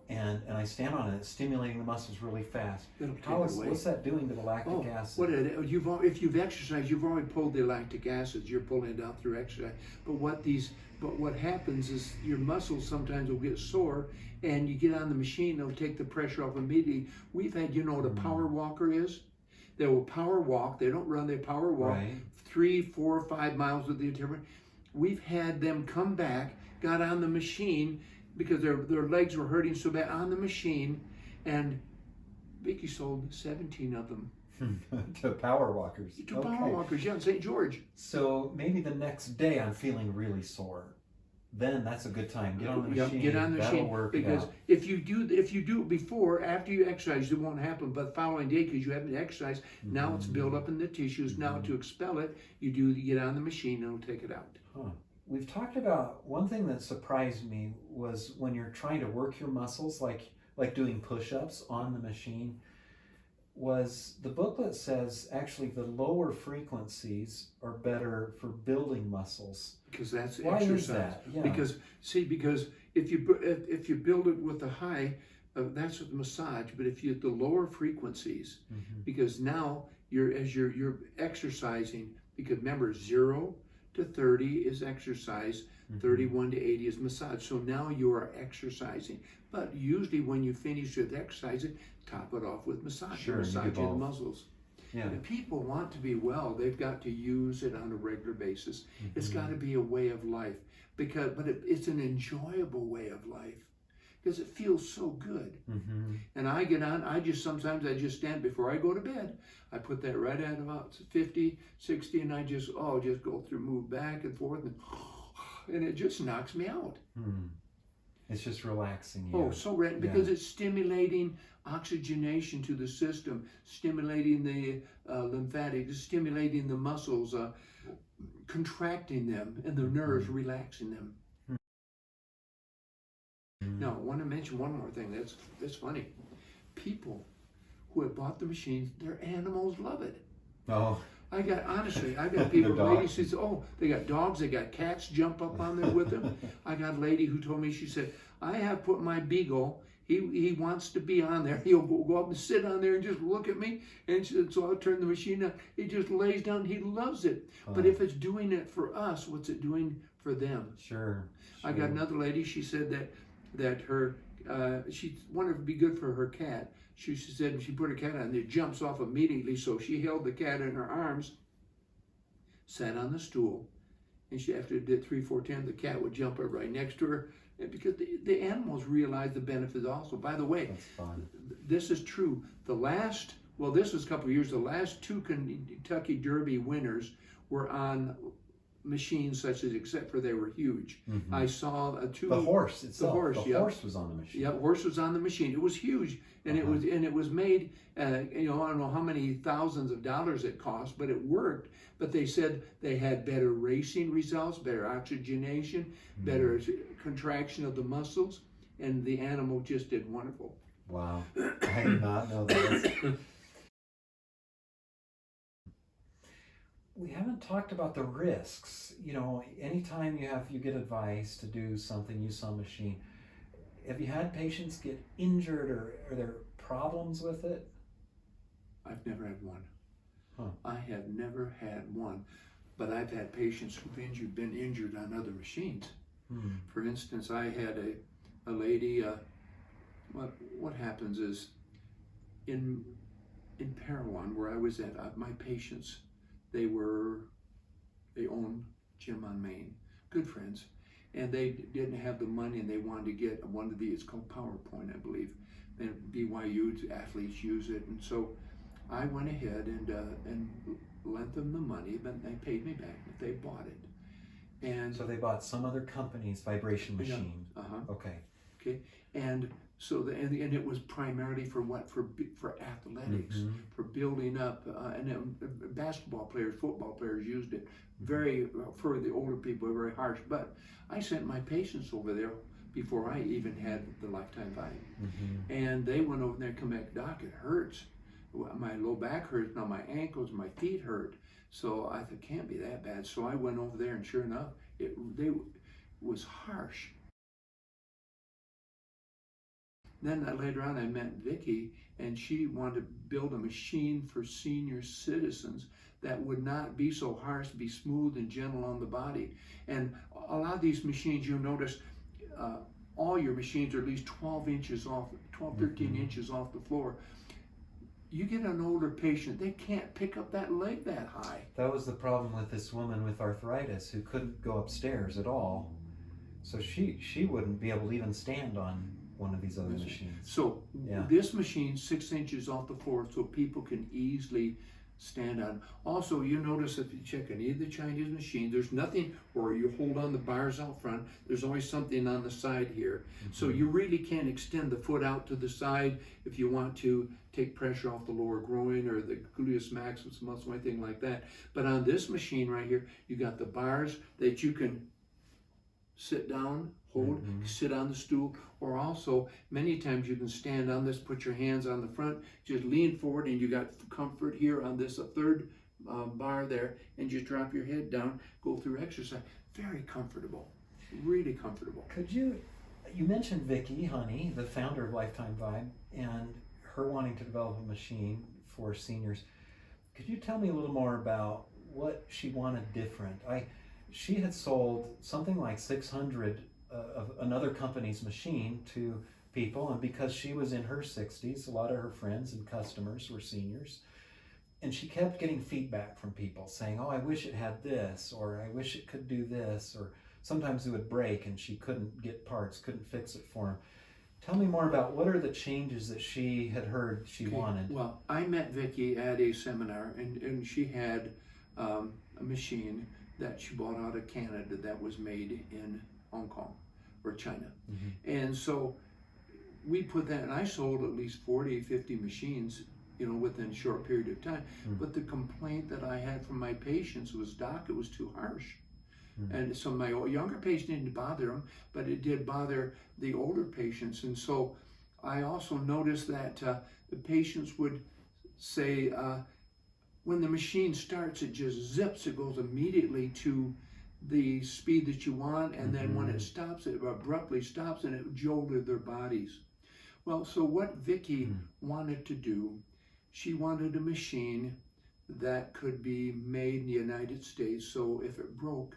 and I stand on it, it's stimulating the muscles really fast. What's that doing to the lactic acid? If you've exercised, you've already pulled the lactic acids. You're pulling it out through exercise. But what happens is your muscles sometimes will get sore, and you get on the machine, they'll take the pressure off immediately. We've had, what a power walker is? They will power walk. They don't run. They power walk 3, 4, 5 miles with the interval. We've had them come back, got on the machine because their legs were hurting so bad on the machine, and Vicky sold 17 of them. To power walkers. Power walkers, yeah, in St. George. So maybe the next day I'm feeling really sore. Then that's a good time. Get on the machine. Get on the machine, work because if you do it before, after you exercise, it won't happen. But the following day, because you haven't exercised, now it's built up in the tissues. Now to expel it, you get on the machine and it'll take it out. Huh. We've talked about one thing that surprised me was when you're trying to work your muscles, like doing push-ups on the machine. Was the booklet says actually the lower frequencies are better for building muscles. Because that's Why exercise. Is that? Yeah. Because if you build it with the high, that's with massage. But if you the lower frequencies, because now you're exercising. Because remember, 0 to 30 is exercise, 31 to 80 is massage. So now you are exercising. But usually when you finish with exercising, top it off with massage. Sure, massaging the muscles. Yeah. If people want to be well, they've got to use it on a regular basis. It's got to be a way of life, but it's an enjoyable way of life because it feels so good. And I get on, sometimes I just stand before I go to bed. I put that right at about 50, 60, and I just go through, move back and forth, and it just knocks me out. It's just relaxing you. Because it's stimulating oxygenation to the system, stimulating the lymphatics, stimulating the muscles, contracting them, and the nerves, relaxing them. Now, I want to mention one more thing that's funny. People who have bought the machines, their animals love it. Oh. I got people, ladies who say, they got dogs, they got cats jump up on there with them. I got a lady who told me, she said, I have put my beagle, he wants to be on there. He'll go up and sit on there and just look at me. And she said, so I'll turn the machine on. He just lays down, he loves it. But if it's doing it for us, what's it doing for them? Sure. I got another lady, she said that her, she wanted it to be good for her cat. She said she put her cat on, it jumps off immediately. So she held the cat in her arms, sat on the stool, and she, after it did 3, 4 times, the cat would jump up right next to her. And because the animals realize the benefits also. By the way, that's fun. This is true. This was a couple of years, the last 2 Kentucky Derby winners were on machines such as, except for they were huge. I saw the horse itself. The horse was on the machine. Yeah, horse was on the machine. It was huge, and it was made. I don't know how many thousands of dollars it cost, but it worked. But they said they had better racing results, better oxygenation, better contraction of the muscles, and the animal just did wonderful. Wow, I did not know that. We haven't talked about the risks. Anytime you get advice to do something, use some machine. Have you had patients get injured, or are there problems with it? I've never had one. Huh. I have never had one, but I've had patients who've been injured on other machines. For instance, I had a lady. What happens is in Parowan, where I was at, my patients. They own gym on Main, good friends, and they didn't have the money, and they wanted to get one of these. It's called PowerPoint, I believe, and BYU athletes use it, and so I went ahead and lent them the money, but they paid me back if they bought it, And So they bought some other company's vibration machine. Okay. Okay, and so and it was primarily for what? For athletics, for building up, basketball players, football players used it. Very for the older people, very harsh. But I sent my patients over there before I even had the LifetimeVibe, and they went over there and come back, Doc, it hurts. My low back hurts now. My ankles, my feet hurt. So I thought, can't be that bad. So I went over there, and sure enough, it was harsh. Then later on, I met Vicki, and she wanted to build a machine for senior citizens that would not be so harsh, be smooth and gentle on the body. And a lot of these machines, you'll notice, all your machines are at least 12 inches off, 12, 13 inches off the floor. You get an older patient, they can't pick up that leg that high. That was the problem with this woman with arthritis who couldn't go upstairs at all. So she wouldn't be able to even stand on one of these other machines. So this machine, 6 inches off the floor, so people can easily stand on. Also, you notice if you check any of the Chinese machines, there's nothing where you hold on the bars out front. There's always something on the side here. So you really can't extend the foot out to the side if you want to take pressure off the lower groin or the gluteus maximus muscle, anything like that. But on this machine right here, you got the bars that you can sit down, hold, sit on the stool, or also many times you can stand on this, put your hands on the front, just lean forward, and you got comfort here on this third bar there, and just drop your head down, go through exercise. Very comfortable, really comfortable. Could you mentioned Vicki Honey, the founder of LifetimeVibe, and her wanting to develop a machine for seniors. Could you tell me a little more about what she wanted different? She had sold something like 600 of another company's machine to people, and because she was in her 60s, a lot of her friends and customers were seniors, and she kept getting feedback from people saying, oh, I wish it had this, or I wish it could do this, or sometimes it would break and she couldn't get parts, couldn't fix it for them. Tell me more about what are the changes that she had heard she wanted. Well, I met Vicki at a seminar, and she had a machine that she bought out of Canada that was made in Hong Kong or China. And so we put that, and I sold at least 40, 50 machines, within a short period of time. But the complaint that I had from my patients was, Doc, it was too harsh. And so my younger patients didn't bother them, but it did bother the older patients. And so I also noticed that the patients would say, when the machine starts, it just zips, it goes immediately to the speed that you want, and then when it stops, it abruptly stops, and it jolted their bodies. Well, so what Vicki wanted to do, she wanted a machine that could be made in the United States, so if it broke,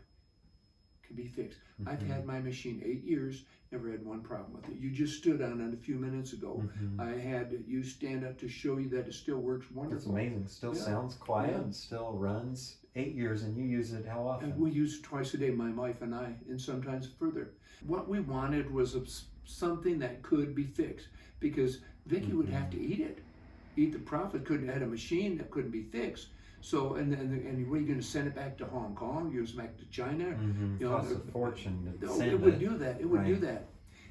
it could be fixed. I've had my machine 8 years, never had one problem with it. You just stood on it a few minutes ago. I had you stand up to show you that it still works wonderful. It's amazing. It still sounds quiet and still runs. 8 years, and you use it how often? And we use it twice a day, my wife and I, and sometimes further. What we wanted was something that could be fixed, because Vicki would have to eat it. Eat the profit. Couldn't have a machine that couldn't be fixed. So, and were you going to send it back to Hong Kong? You send it back to China? It costs a fortune to send it. It would do that. It would do that.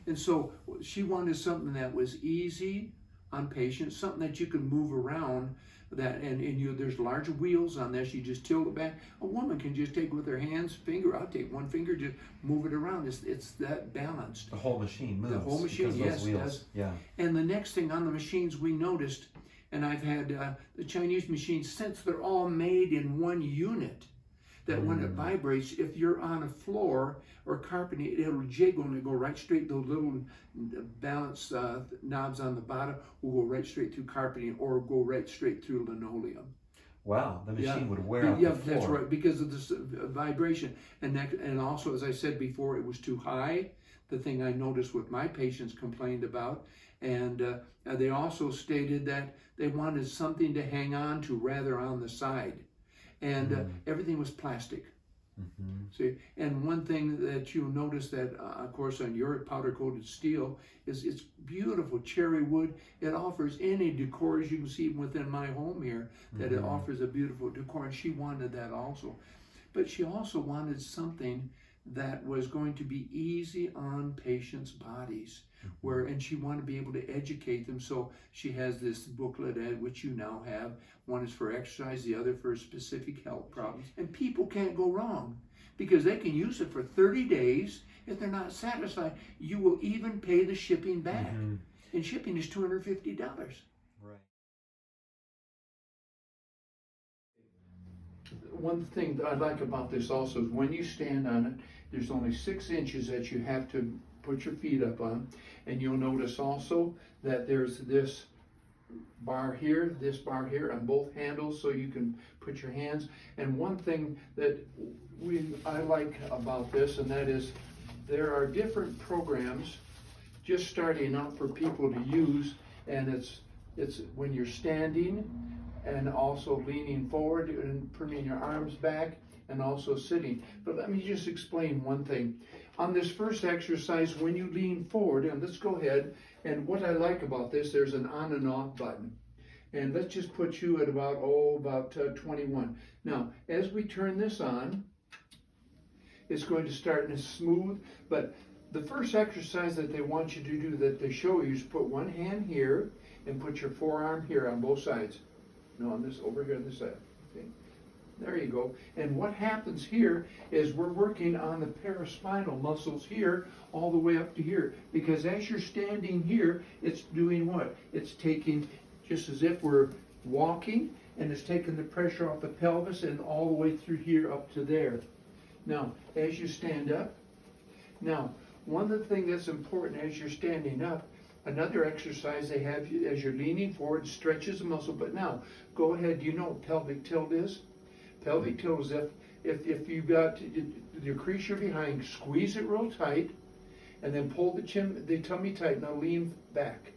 And so she wanted something that was easy on patients, something that you can move around. There's larger wheels on this. You just tilt it back. A woman can just take with her hands, I'll take one finger, just move it around. It's that balanced. The whole machine moves. The whole machine, yes, wheels. does. Yeah. And the next thing on the machines we noticed, and I've had the Chinese machines, since they're all made in one unit, that when it vibrates, if you're on a floor or carpet, it'll jiggle and it'll go right straight. Those little balance knobs on the bottom will go right straight through carpeting or go right straight through linoleum. Wow, the machine would wear out the floor. That's right, because of this vibration. And also, as I said before, it was too high. The thing I noticed what my patients complained about. And they also stated that they wanted something to hang on to rather on the side. And everything was plastic. See, and one thing that you'll notice that, of course, on your powder-coated steel is it's beautiful cherry wood. It offers any decor, as you can see within my home here, that it offers a beautiful decor, and she wanted that also. But she also wanted something that was going to be easy on patients' bodies, and she wanted to be able to educate them. So she has this booklet, which you now have. One is for exercise, the other for specific health problems. And people can't go wrong because they can use it for 30 days. If they're not satisfied, you will even pay the shipping back. And shipping is $250. Right. One thing that I like about this also is when you stand on it, there's only 6 inches that you have to put your feet up on. And you'll notice also that there's this bar here on both handles, so you can put your hands. And one thing that I like about this, and that is there are different programs just starting out for people to use, and it's when you're standing and also leaning forward and putting your arms back and also sitting. But let me just explain one thing. On this first exercise, when you lean forward, and let's go ahead, and what I like about this, there's an on and off button. And let's just put you at about 21. Now, as we turn this on, it's going to start in a smooth, but the first exercise that they want you to do, that they show you, is put one hand here and put your forearm here on both sides. No, on this, over here on this side. Okay. There you go. And what happens here is we're working on the paraspinal muscles here all the way up to here. Because as you're standing here, it's doing what? It's taking, just as if we're walking, and it's taking the pressure off the pelvis and all the way through here up to there. Now, as you stand up, now, one of the things that's important as you're standing up, another exercise they have as you're leaning forward stretches the muscle. But now, go ahead. Do you know what pelvic tilt is? Pelvic tilt is if you got the crease you're behind, squeeze it real tight, and then pull the tummy tight. Now lean back.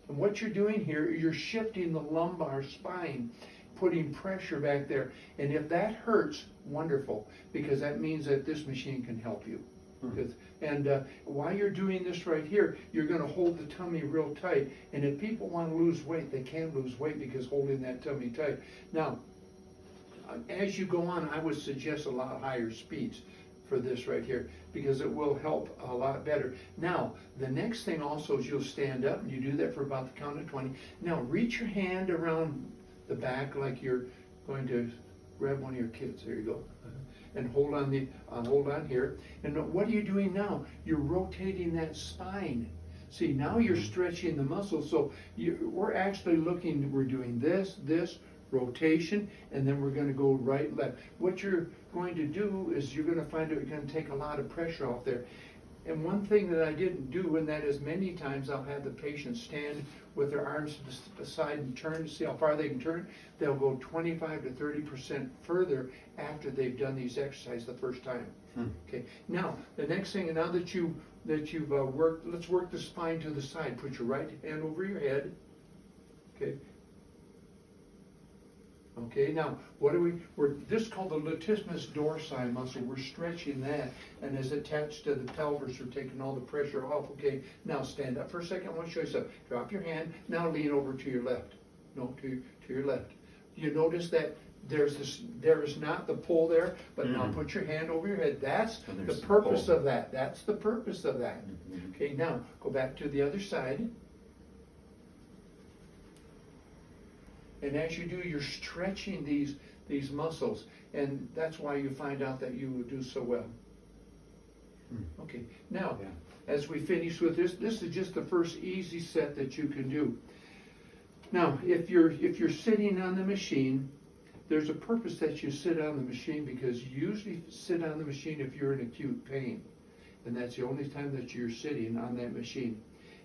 And what you're doing here, you're shifting the lumbar spine, putting pressure back there. And if that hurts, wonderful, because that means that this machine can help you. And while you're doing this right here, you're going to hold the tummy real tight. And if people want to lose weight, they can lose weight because holding that tummy tight. Now, as you go on, I would suggest a lot higher speeds for this right here because it will help a lot better. Now, the next thing also is you'll stand up, and you do that for about the count of 20. Now, reach your hand around the back like you're going to grab one of your kids. There you go. And hold on here. And what are you doing now? You're rotating that spine. See, now you're stretching the muscles. So we're actually looking, we're doing this, rotation, and then we're going to go right, left. What you're going to do is you're going to find it's going to take a lot of pressure off there. And one thing that I didn't do, and that is many times I'll have the patient stand with their arms to the side and turn to see how far they can turn. They'll go 25 to 30% further after they've done these exercises the first time. Okay. Now, the next thing, now that you've worked, let's work the spine to the side. Put your right hand over your head. Okay. Okay, now, this is called the latissimus dorsi muscle. We're stretching that, and is attached to the pelvis. We're taking all the pressure off. Okay, now stand up for a second. I want to show you something. Drop your hand. Now lean over to your left. No, to your left. You notice that there is not the pull there, but now put your hand over your head. That's the purpose of that. That's the purpose of that. Okay, now go back to the other side. And as you do, you're stretching these muscles, and that's why you find out that you do so well. Okay, now, as we finish with this is just the first easy set that you can do. Now, if you're sitting on the machine, there's a purpose that you sit on the machine, because you usually sit on the machine if you're in acute pain, and that's the only time that you're sitting on that machine.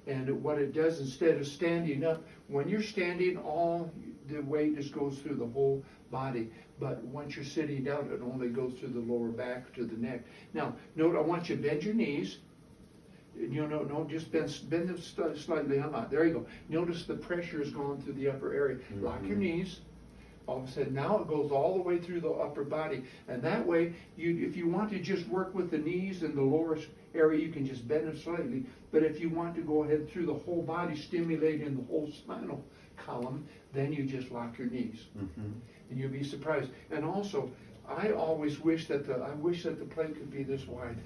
And what it does, instead of standing up, when you're standing, all the weight just goes through the whole body. But once you're sitting down, it only goes through the lower back to the neck. Now, note, I want you to bend your knees. Just bend them slightly. There you go. Notice the pressure is going through the upper area. Lock your knees. All of a sudden, now it goes all the way through the upper body. And that way, if you want to just work with the knees and the lower area, you can just bend them slightly. But if you want to go ahead through the whole body, stimulating the whole spinal column, then you just lock your knees. And you'll be surprised. And also, I always wish that the plate could be this wide,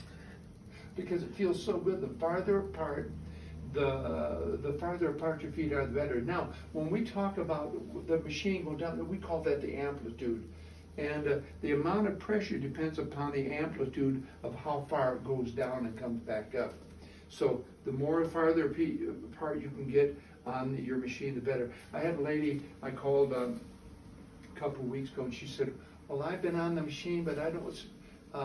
because it feels so good. The farther apart your feet are, the better. Now, when we talk about the machine go down, we call that the amplitude. And the amount of pressure depends upon the amplitude of how far it goes down and comes back up. So the more farther apart you can get on your machine, the better. I had a lady I called a couple of weeks ago, and she said, well, I've been on the machine, but I don't,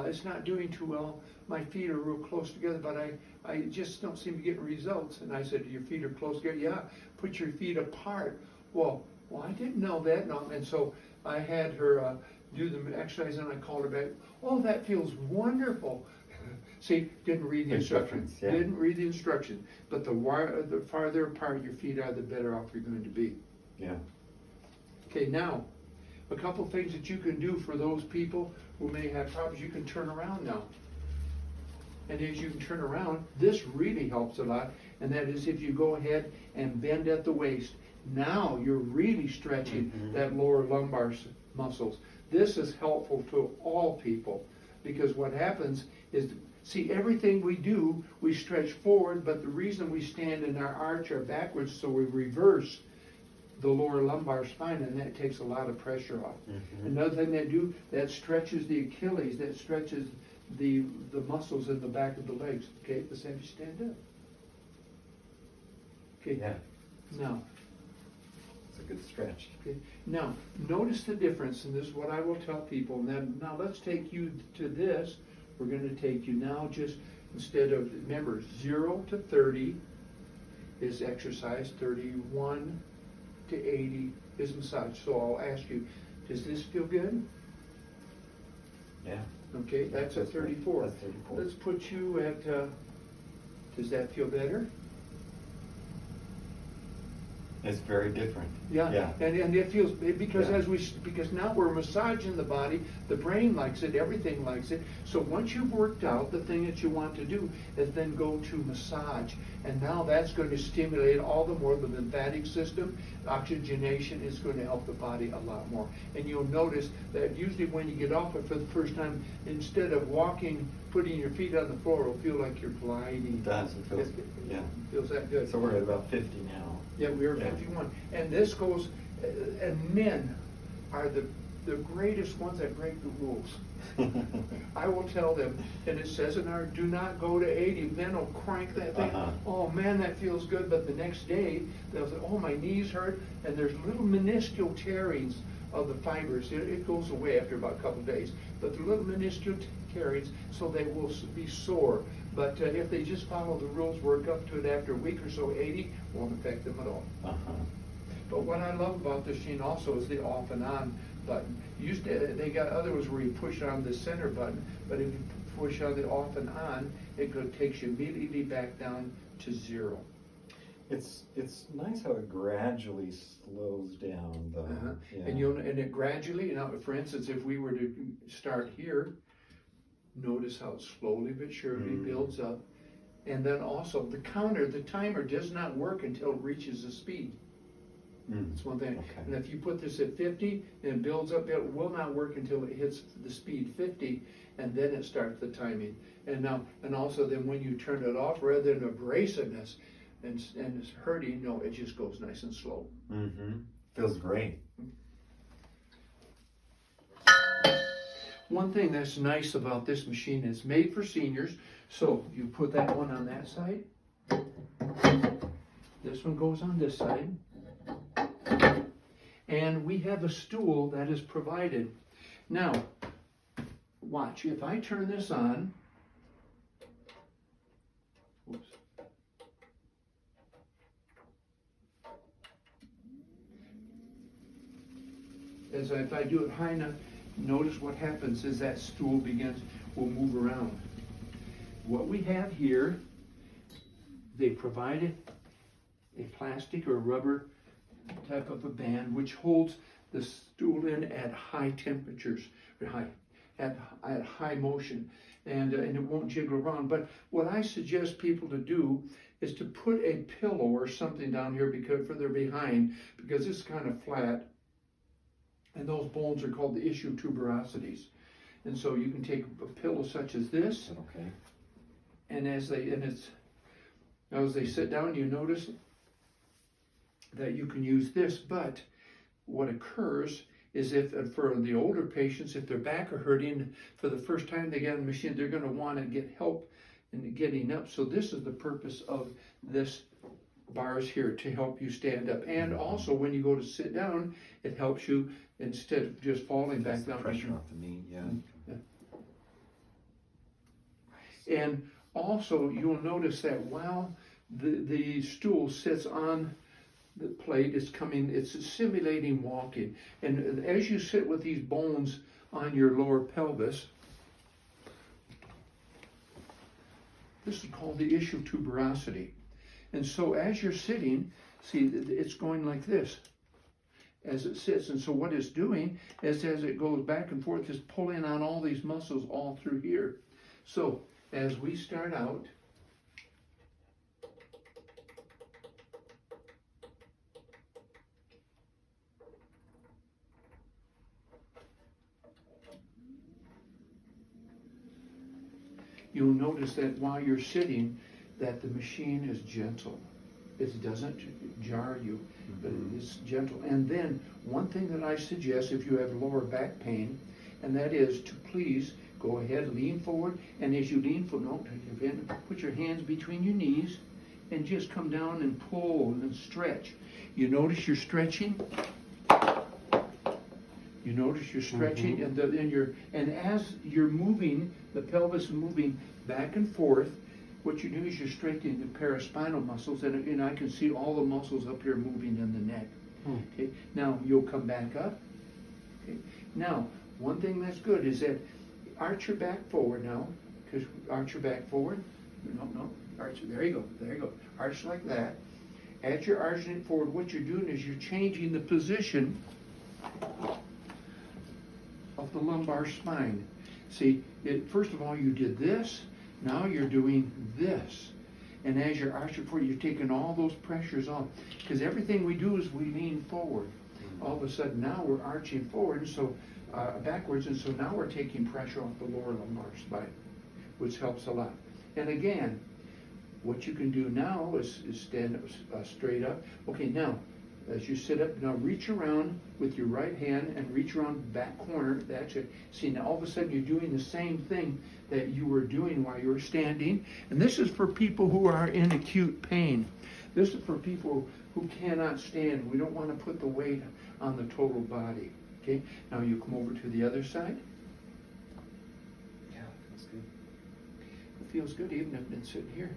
it's not doing too well. My feet are real close together, but I just don't seem to get results. And I said, your feet are close together? Yeah, put your feet apart. Well, I didn't know that. No. And so I had her do the exercise, and I called her back. Oh, that feels wonderful. See, didn't read the instructions. Yeah. Didn't read the instructions. But the farther apart your feet are, the better off you're going to be. Yeah. Okay, now, a couple things that you can do for those people who may have problems. You can turn around now. And as you can turn around, this really helps a lot. And that is if you go ahead and bend at the waist. Now you're really stretching that lower lumbar muscles. This is helpful to all people, because what happens is, see, everything we do, we stretch forward, but the reason we stand in our arch or backwards, so we reverse the lower lumbar spine, and that takes a lot of pressure off. Another thing they do, that stretches the Achilles, that stretches the muscles in the back of the legs. Okay, let's have you stand up. Okay. Yeah. Now, it's a good stretch. okay. Now, notice the difference, and this is what I will tell people. And then, now let's take you to this. We're going to take you now, just instead of, remember, 0 to 30 is exercise, 31 to 80 is massage. So I'll ask you, does this feel good? Yeah. Okay, that's a 34. That's 34. Let's put you at, does that feel better? It's very different. Yeah. Yeah. And it feels, because Yeah. because now we're massaging the body, the brain likes it, everything likes it. So once you've worked out, the thing that you want to do is then go to massage. And now that's going to stimulate all the more the lymphatic system. Oxygenation is going to help the body a lot more. And you'll notice that usually when you get off it for the first time, instead of walking, putting your feet on the floor, it'll feel like you're gliding. It does. It feels, yeah. Feels that good. So we're at about 50 now. Yeah, we are 51. And this goes, and men are the greatest ones that break the rules. I will tell them, and it says in our, do not go to 80. Men will crank that thing. Oh man, that feels good. But the next day, they'll say, oh, my knees hurt. And there's little minuscule tearings of the fibers. It goes away after about a couple of days. But the little minuscule tearings, so they will be sore. But if they just follow the rules, work up to it after a week or so, 80 won't affect them at all. But what I love about this machine also is the off and on button. They got other ones where you push on the center button, but if you push on the off and on, it takes you immediately back down to 0. It's nice how it gradually slows down, though. Yeah. And it gradually, for instance, if we were to start here, notice how it slowly but surely builds up. And then also the timer does not work until it reaches the speed. That's one thing. Okay. And if you put this at 50 and it builds up, it will not work until it hits the speed 50, and then it starts the timing. And also then when you turn it off, rather than abrasiveness and it's hurting, no, it just goes nice and slow. Feels great. One thing that's nice about this machine is made for seniors. So you put that one on that side. This one goes on this side. And we have a stool that is provided. Now, watch. If I turn this on, oops. If I do it high enough, notice what happens is that stool will move around. What we have here, they provided a plastic or rubber type of a band which holds the stool in at high temperatures, at high motion, and it won't jiggle around. But what I suggest people to do is to put a pillow or something down here for their behind, because it's kind of flat. And those bones are called the ischial tuberosities. And so you can take a pillow such as this, Okay. and as they sit down, you notice that you can use this. But what occurs is if for the older patients, if their back are hurting for the first time they get on the machine, they're going to want to get help in getting up. So this is the purpose of this bars here, to help you stand up. And also when you go to sit down, it helps you instead of just falling back down. Pressure off the knee, yeah. And also you'll notice that while the stool sits on the plate, it's simulating walking. And as you sit with these bones on your lower pelvis, this is called the ischial tuberosity. And so as you're sitting, see, it's going like this as it sits. And so what it's doing is, as it goes back and forth, is pulling on all these muscles all through here. So as we start out, you'll notice that while you're sitting, that the machine is gentle. It doesn't jar you, but it's gentle. And then one thing that I suggest if you have lower back pain, and that is to please go ahead, lean forward, and as you lean forward, put your hands between your knees and just come down and pull and stretch. You notice you're stretching. You notice you're stretching, and as you're moving, the pelvis is moving back and forth. What you do is you're straightening the paraspinal muscles, and I can see all the muscles up here moving in the neck. Okay, now you'll come back up. Okay, now one thing that's good is that arch your back forward now, because arch your back forward. No, arch. There you go. Arch like that. As you're arching it forward, what you're doing is you're changing the position of the lumbar spine. See, first of all, you did this. Now you're doing this. And as you're arching forward, you're taking all those pressures off. Because everything we do is we lean forward. All of a sudden, now we're arching forward, and so backwards, and so now we're taking pressure off the lower lumbar spine, which helps a lot. And again, what you can do now is stand up straight up. Okay, now, as you sit up, now reach around with your right hand and reach around the back corner. That's it. See, now all of a sudden you're doing the same thing that you were doing while you were standing. And this is for people who are in acute pain. This is for people who cannot stand. We don't want to put the weight on the total body. Okay, now you come over to the other side. Yeah, feels good. It feels good even if it's sitting here.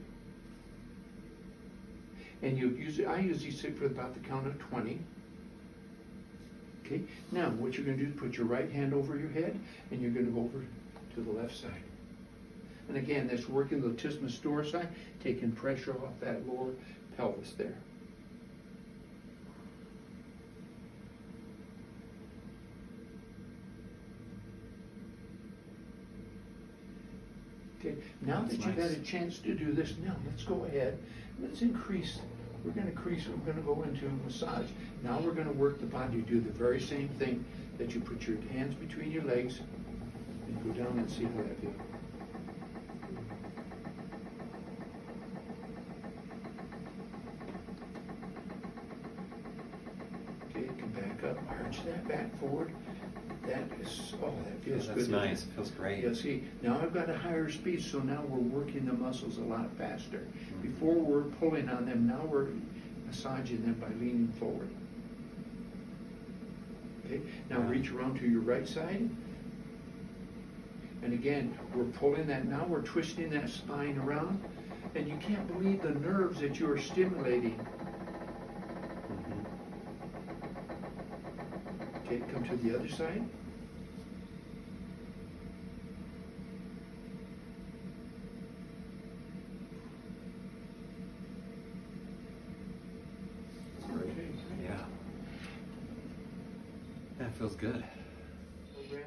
And I usually sit for about the count of 20. Okay, now what you're going to do is put your right hand over your head, and you're going to go over to the left side. And again, that's working the latissimus dorsi, taking pressure off that lower pelvis there. Okay, now that you've had a chance to do this, now let's go ahead. Let's increase. We're going to go into massage. Now we're going to work the body. You do the very same thing that you put your hands between your legs and go down and see how that feels. Okay, come back up, arch that back forward. That feels good. That's nice. It feels great. Yeah, see, now I've got a higher speed, so now we're working the muscles a lot faster. Before we're pulling on them, now we're massaging them by leaning forward. Okay, now reach around to your right side. And again, we're pulling that, now we're twisting that spine around. And you can't believe the nerves that you're stimulating. Okay, come to the other side. Yeah. That feels good.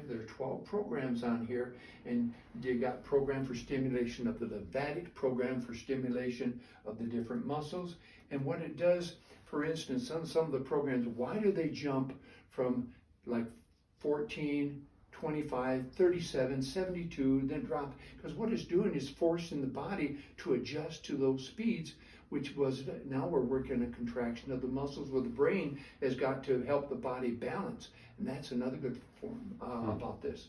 There are 12 programs on here, and you got program for stimulation of the lymphatic, program for stimulation of the different muscles. And what it does, for instance, on some of the programs, why do they jump from like 14, 25, 37, 72, then drop. Because what it's doing is forcing the body to adjust to those speeds, which was, now we're working a contraction of the muscles where the brain has got to help the body balance. And that's another good form about this.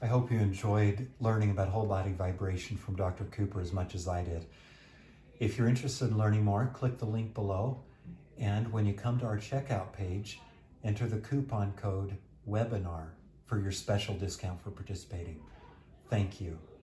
I hope you enjoyed learning about whole body vibration from Dr. Cooper as much as I did. If you're interested in learning more, click the link below. And when you come to our checkout page, enter the coupon code WEBINAR for your special discount for participating. Thank you.